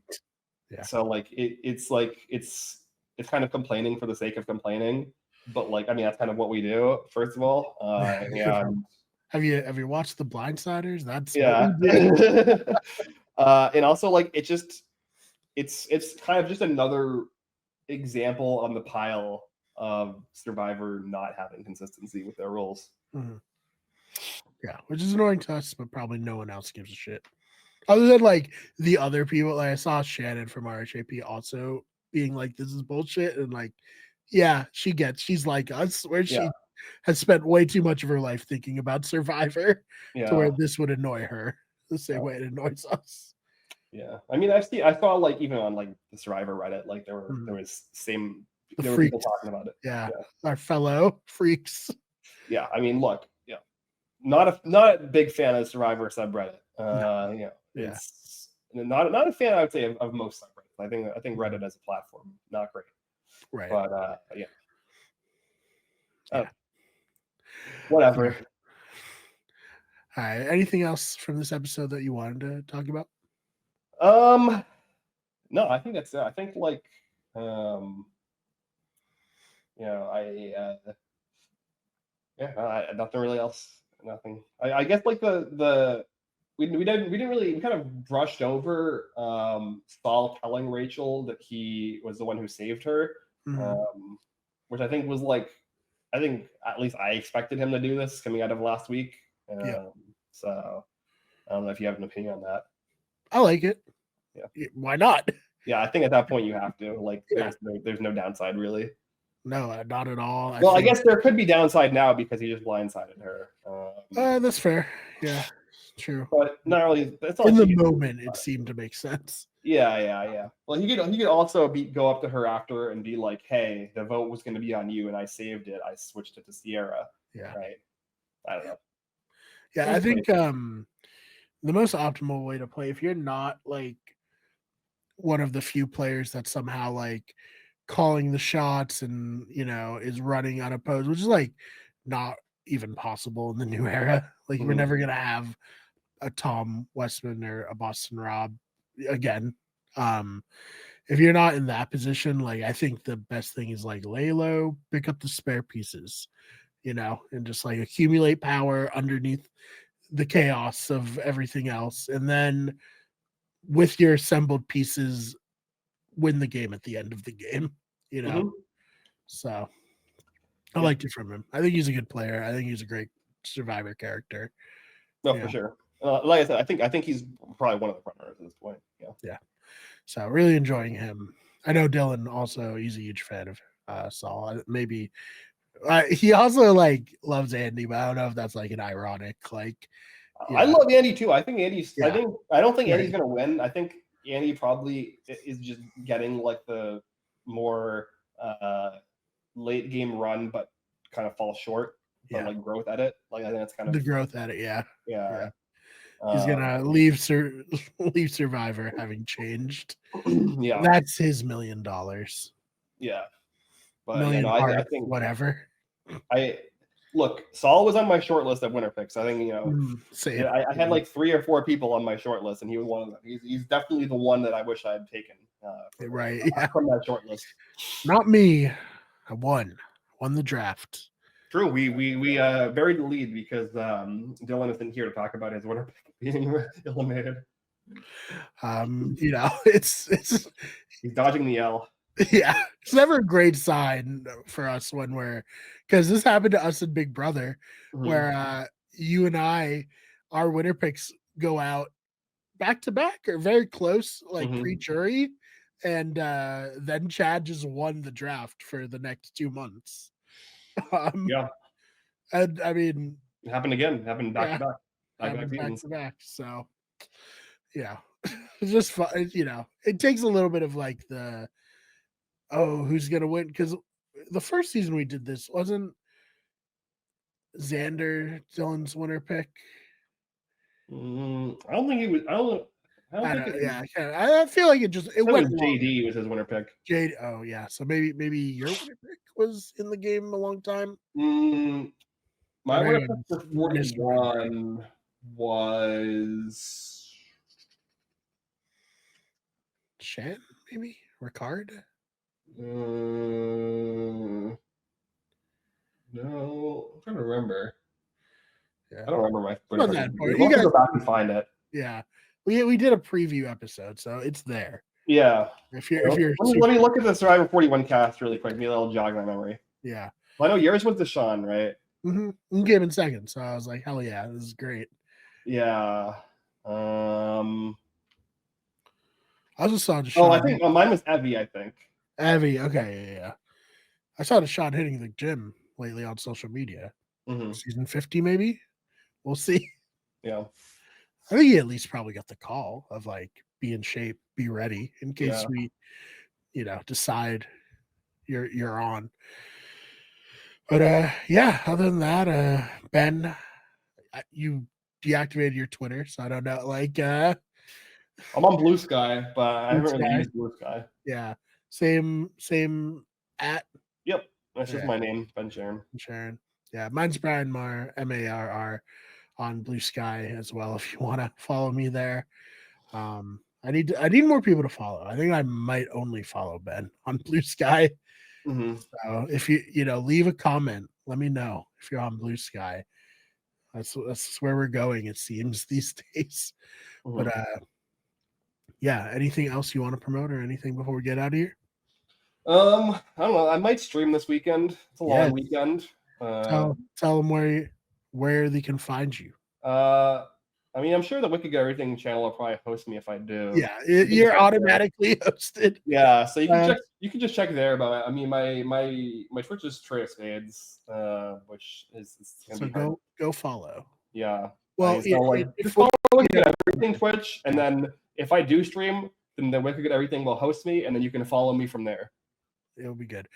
Speaker 2: Yeah.
Speaker 1: so like it's like it's kind of complaining for the sake of complaining, but like I mean that's kind of what we do. First of all, and
Speaker 2: Have you watched the Blindsiders? That's what we
Speaker 1: yeah,
Speaker 2: do.
Speaker 1: and also like it's kind of just another example on the pile of Survivor not having consistency with their rules.
Speaker 2: Mhm. Yeah, which is annoying to us, but probably no one else gives a shit. Other than like the other people, like I saw Shannon from RHAP also being like, "This is bullshit," and like, yeah, she's like us, where
Speaker 1: Yeah,
Speaker 2: she has spent way too much of her life thinking about Survivor to
Speaker 1: yeah,
Speaker 2: where this would annoy her the same
Speaker 1: yeah.
Speaker 2: way it annoys us.
Speaker 1: Yeah, I mean, I saw like even on like the Survivor Reddit, like
Speaker 2: Mhm. The
Speaker 1: there were people
Speaker 2: freaks,
Speaker 1: talking about it.
Speaker 2: yeah,
Speaker 1: Yeah,
Speaker 2: our fellow freaks.
Speaker 1: yeah. I mean, look, yeah, not a big fan of Survivor subreddit.
Speaker 2: No, yeah,
Speaker 1: It's not a fan, I would say, of most subreddits. I think Reddit as a platform not great,
Speaker 2: right,
Speaker 1: but yeah, uh,
Speaker 2: yeah.
Speaker 1: whatever.
Speaker 2: All right. Anything else from this episode that you wanted to talk about?
Speaker 1: Um, no, I think that's it. I think like um, I yeah, nothing really else. Nothing. I guess like the we didn't really we kind of brushed over Saul telling Rachel that he was the one who saved her,
Speaker 2: Mhm.
Speaker 1: um, which I think was like I think at least I expected him to do this coming out of last week.
Speaker 2: Yeah,
Speaker 1: So I don't know if you have an opinion on that.
Speaker 2: I like it.
Speaker 1: Yeah,
Speaker 2: Why not?
Speaker 1: yeah. I think at that point you have to like
Speaker 2: Yeah.
Speaker 1: there's no downside really.
Speaker 2: No, not at all. I
Speaker 1: Well, I
Speaker 2: think
Speaker 1: guess there could be downside now because he just blindsided her.
Speaker 2: that's fair. Yeah, true.
Speaker 1: But not really. That's not
Speaker 2: In
Speaker 1: like
Speaker 2: the
Speaker 1: she could.
Speaker 2: moment, it seemed to make sense.
Speaker 1: Yeah. Well, he could also go up to her after and be like, "Hey, the vote was going to be on you, and I saved it. I switched it to Sierra."
Speaker 2: Yeah,
Speaker 1: Right? I don't know.
Speaker 2: yeah. I think the most optimal way to play if you're not like one of the few players that somehow like calling the shots and is running unopposed, which is like not even possible in the new era. Like we're
Speaker 1: Mhm.
Speaker 2: never gonna have a Tom Westman or a Boston Rob again. Um, if you're not in that position, like I think the best thing is like lay low, pick up the spare pieces, and just like accumulate power underneath the chaos of everything else, and then with your assembled pieces, win the game at the end of the game. You know,
Speaker 1: Mhm.
Speaker 2: so I
Speaker 1: Yeah.
Speaker 2: liked it from him. I think he's a good player. I think he's a great Survivor character.
Speaker 1: No, for
Speaker 2: Yeah,
Speaker 1: sure. Like I said, I think he's probably one of the front runners at this point. Yeah.
Speaker 2: yeah. So really enjoying him. I know Dylan also. He's a huge fan of Saul. Maybe he also like loves Andy, but I don't know if that's like an ironic like.
Speaker 1: I
Speaker 2: Yeah,
Speaker 1: love Andy too. I think Andy's.
Speaker 2: yeah,
Speaker 1: I don't think Andy's
Speaker 2: right.
Speaker 1: going to win. I think Andy probably is just getting like the more late game run, but kind of falls short. But
Speaker 2: Yeah,
Speaker 1: like growth at it, like I think that's kind
Speaker 2: the
Speaker 1: of
Speaker 2: growth at it. Yeah,
Speaker 1: yeah.
Speaker 2: yeah. He's gonna leave Survivor having changed.
Speaker 1: Yeah,
Speaker 2: That's his $1,000,000.
Speaker 1: yeah. But yeah, no,
Speaker 2: Million
Speaker 1: I
Speaker 2: hearts,
Speaker 1: think
Speaker 2: whatever.
Speaker 1: I Look, Saul was on my short list of winner picks. I think
Speaker 2: Same.
Speaker 1: I had like 3 or 4 people on my short list, and he was one of them. He's definitely the one that I wish I had taken
Speaker 2: Right. Yeah.
Speaker 1: from that short list.
Speaker 2: Not me. I won the draft.
Speaker 1: True. We buried the lead because Dylan isn't here to talk about his winner pick being eliminated.
Speaker 2: It's
Speaker 1: He's dodging the L.
Speaker 2: Yeah, it's never a great sign for us when because this happened to us in Big Brother, where you and I, our winner picks go out back to back or very close, like pre-jury, and then Chad just won the draft for the next 2 months.
Speaker 1: Yeah,
Speaker 2: and I mean,
Speaker 1: it happened again. It happened back to
Speaker 2: back. So, yeah, it's just fun. It takes a little bit of like who's gonna win? Because the first season we did this wasn't Xander Dylan's winner pick.
Speaker 1: I don't think he was.
Speaker 2: I feel like it went.
Speaker 1: JD was his winner pick.
Speaker 2: JD. Oh yeah, so maybe your winner pick was in the game a long time.
Speaker 1: My winner pick for 41 was
Speaker 2: Shan, maybe Ricard.
Speaker 1: No, I'm trying to remember. Yeah. I don't remember my.
Speaker 2: We'll
Speaker 1: go back and find it.
Speaker 2: Yeah, we did a preview episode, so it's there.
Speaker 1: Yeah.
Speaker 2: If you're
Speaker 1: let me look at the Survivor 41 cast really quick. Maybe that'll jog my memory.
Speaker 2: Yeah.
Speaker 1: Well, I know yours was Deshaun, right?
Speaker 2: Mm-hmm. Game in second, so I was like, hell yeah, this is great.
Speaker 1: Yeah.
Speaker 2: I just saw Deshaun.
Speaker 1: Oh, I think mine was Evie. I think.
Speaker 2: Evie, okay, yeah. I saw Deshaun hitting the gym lately on social media. Season 50, maybe. We'll see.
Speaker 1: Yeah.
Speaker 2: I think he at least probably got the call of like, be in shape, be ready in case we, decide you're on. But other than that, Ben, you deactivated your Twitter, so I don't know. Like, I'm
Speaker 1: on Blue Sky, but I haven't really used Blue Sky.
Speaker 2: Yeah, same at.
Speaker 1: Yep, that's just my name, Ben Sharon.
Speaker 2: Sharon. Yeah, mine's Brian Marr, MARR, on Blue Sky as well. If you want to follow me there, I need more people to follow. I think I might only follow Ben on Blue Sky. So if you leave a comment, let me know if you're on Blue Sky. That's where we're going, it seems, these days. But anything else you want to promote or anything before we get out of here?
Speaker 1: I don't know. I might stream this weekend. It's a long weekend.
Speaker 2: Tell them where they can find you.
Speaker 1: I mean, I'm sure the Wicked Get Everything channel will probably host me if I do.
Speaker 2: Yeah, you're automatically hosted.
Speaker 1: Yeah, so you can just check there. But I mean, my Twitch is Trey Spades, which is
Speaker 2: so go follow.
Speaker 1: Yeah.
Speaker 2: Well,
Speaker 1: follow Wicked Get Everything Twitch, and then if I do stream, then the Wicked Get Everything will host me, and then you can follow me from there.
Speaker 2: It'll be good.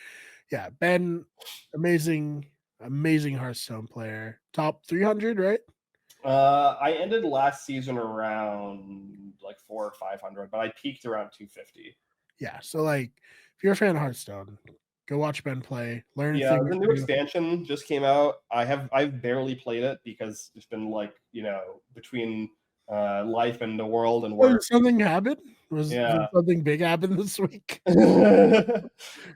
Speaker 2: Yeah, Ben, amazing Hearthstone player, top 300, right?
Speaker 1: I ended last season around like 400 or 500, but I peaked around 250.
Speaker 2: Yeah, so like if you're a fan of Hearthstone, go watch Ben play. Learn.
Speaker 1: Yeah, the new expansion just came out. I've barely played it because it's been like between life and the world and work.
Speaker 2: Something happened? Was something big happened this week?
Speaker 1: So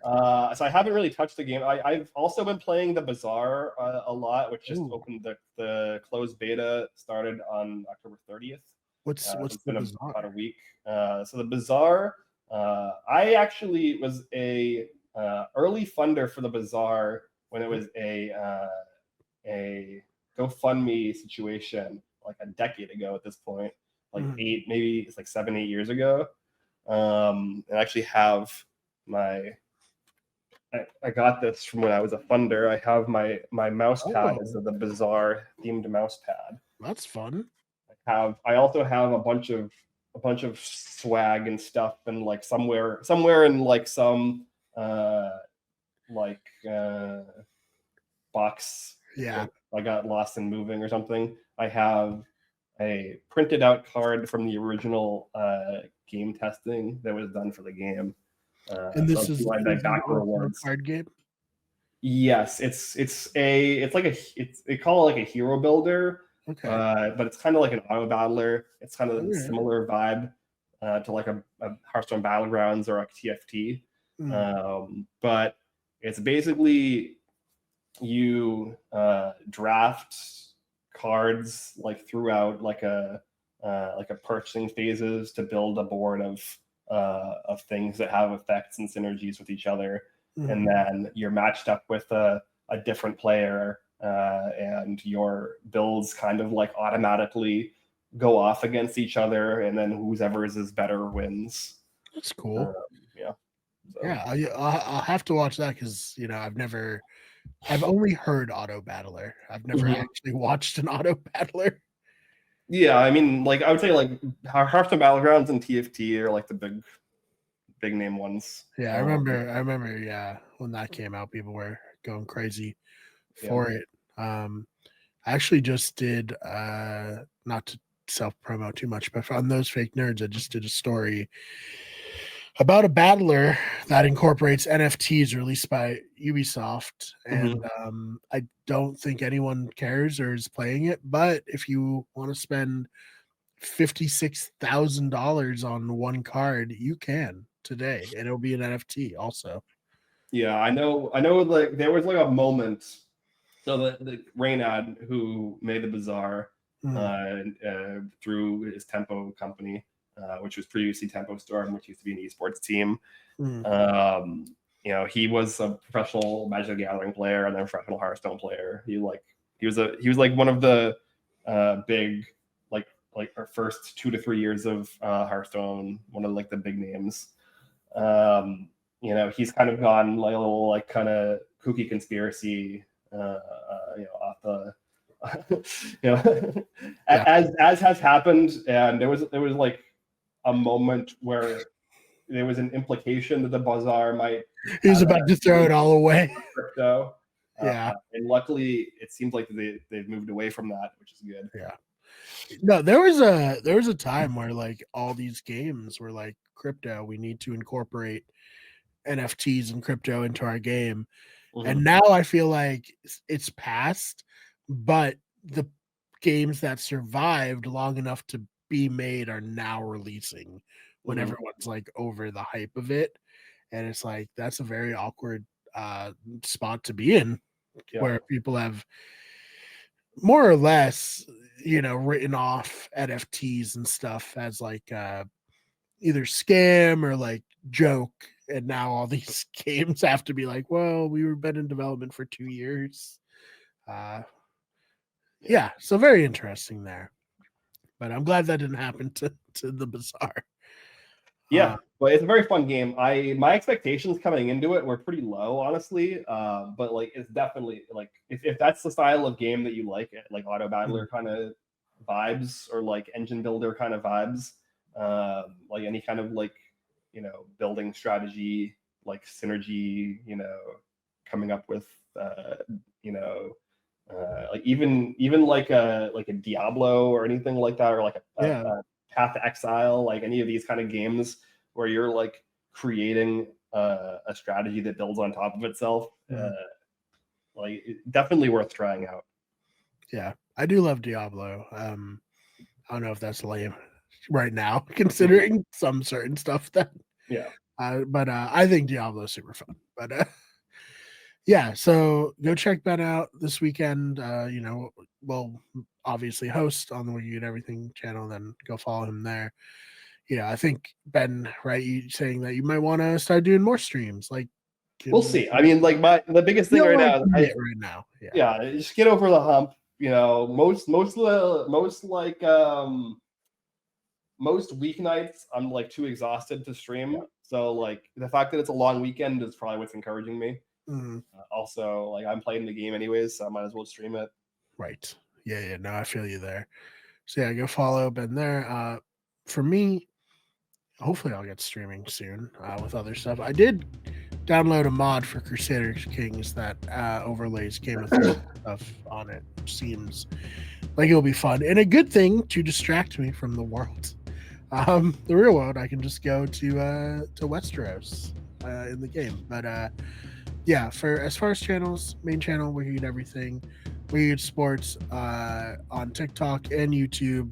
Speaker 1: I haven't really touched the game. I've also been playing the Bazaar a lot, which just opened the closed beta, started on October 30th.
Speaker 2: What's the Bazaar?
Speaker 1: About a week. So the Bazaar, I actually was a early funder for the Bazaar when it was a GoFundMe situation like a decade ago at this point, like 7, 8 years ago. And I actually have I got this from when I was a funder. I have my mouse pad is the Bazaar themed mouse pad.
Speaker 2: That's fun.
Speaker 1: I also have a bunch of swag and stuff, and like somewhere in like some box.
Speaker 2: Yeah.
Speaker 1: I got lost in moving or something. I have a printed out card from the original game testing that was done for the game.
Speaker 2: And this is
Speaker 1: back rewards
Speaker 2: card game.
Speaker 1: Yes, they call it like a hero builder,
Speaker 2: Okay.
Speaker 1: but it's kind of like an auto battler. It's kind of a
Speaker 2: Okay.
Speaker 1: similar vibe to like a Hearthstone Battlegrounds or a TFT.
Speaker 2: Mm.
Speaker 1: But it's basically you draft cards like throughout like a purchasing phases to build a board of things that have effects and synergies with each other, and then you're matched up with a different player, and your builds kind of like automatically go off against each other, and then whoever's is better wins.
Speaker 2: That's cool.
Speaker 1: Yeah. So.
Speaker 2: Yeah, I'll have to watch that because I've only heard Auto Battler. I've never actually watched an Auto Battler.
Speaker 1: Yeah, I mean, like I would say, like Hearthstone Battlegrounds and TFT are like the big name ones.
Speaker 2: Yeah, I remember. Yeah, when that came out, people were going crazy for it. I actually just did not to self promote too much, but on Those Fake Nerds, I just did a story about a battler that incorporates NFTs released by Ubisoft, and I don't think anyone cares or is playing it. But if you want to spend $56,000 on one card, you can today, and it'll be an NFT also.
Speaker 1: Yeah, I know. Like there was like a moment. So the Reynad, who made the Bazaar through his Tempo company, which was previously Tempo Storm, which used to be an esports team. He was a professional Magic the Gathering player and then a professional Hearthstone player. He was like one of the big like our first 2 to 3 years of Hearthstone, one of like the big names. He's kind of gone like a little like kind of kooky conspiracy, off the, as has happened. And there was like a moment where there was an implication that the Bazaar might.
Speaker 2: He was about to throw it all away.
Speaker 1: Crypto.
Speaker 2: Yeah.
Speaker 1: And luckily, it seems like they've moved away from that, which is good.
Speaker 2: Yeah. No, there was a time where like all these games were like crypto. We need to incorporate NFTs and crypto into our game. And now I feel like it's past, but the games that survived long enough to be made are now releasing when everyone's like over the hype of it. And it's like, that's a very awkward spot to be in, where people have more or less, written off NFTs and stuff as like either scam or like joke. And now all these games have to be like, well, we were been in development for 2 years. So very interesting there. But I'm glad that didn't happen to the Bazaar.
Speaker 1: Yeah, but it's a very fun game. My expectations coming into it were pretty low, honestly. But like it's definitely like if that's the style of game that you like auto battler kind of vibes or like engine builder kind of vibes, like any kind of like building strategy, like synergy, coming up with like even like a Diablo or anything like that, or like a Path to Exile, like any of these kind of games where you're like creating a strategy that builds on top of itself. Like definitely worth trying out.
Speaker 2: Yeah, I do love Diablo. I don't know if that's lame right now, considering some certain stuff that. But I think Diablo is super fun. But yeah, so go check Ben out this weekend. We'll obviously host on the We Get Everything channel, then go follow him there. I think Ben, right? You saying that you might want to start doing more streams. Like,
Speaker 1: we'll see. I mean, like the biggest thing right now. Just get over the hump. Most weeknights I'm like too exhausted to stream. So like the fact that it's a long weekend is probably what's encouraging me. Also, like I'm playing the game anyways, so I might as well stream it.
Speaker 2: Right. Yeah. No, I feel you there. So yeah, go follow Ben there. For me, hopefully I'll get streaming soon with other stuff. I did download a mod for Crusader Kings that overlays Game of Thrones stuff on it, which seems like it'll be fun and a good thing to distract me from the world. The real world, I can just go to Westeros in the game. But yeah, for as far as channels, main channel, we eat everything. We eat sports on TikTok and YouTube,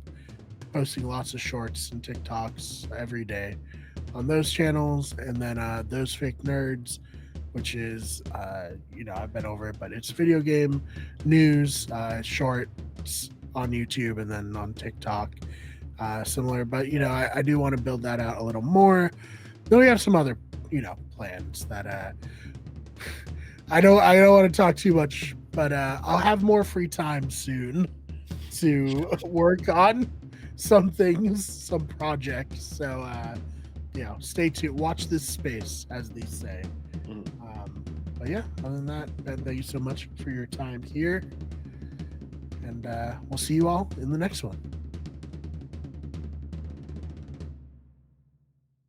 Speaker 2: posting lots of shorts and TikToks every day on those channels. And then Those Fake Nerds, which is, I've been over it, but it's video game news, shorts on YouTube and then on TikTok, similar. But, I do want to build that out a little more. Then we have some other, plans that I don't want to talk too much, but I'll have more free time soon to work on some things, some projects. So stay tuned. Watch this space, as they say. But yeah, other than that, Ben, thank you so much for your time here, and we'll see you all in the next one.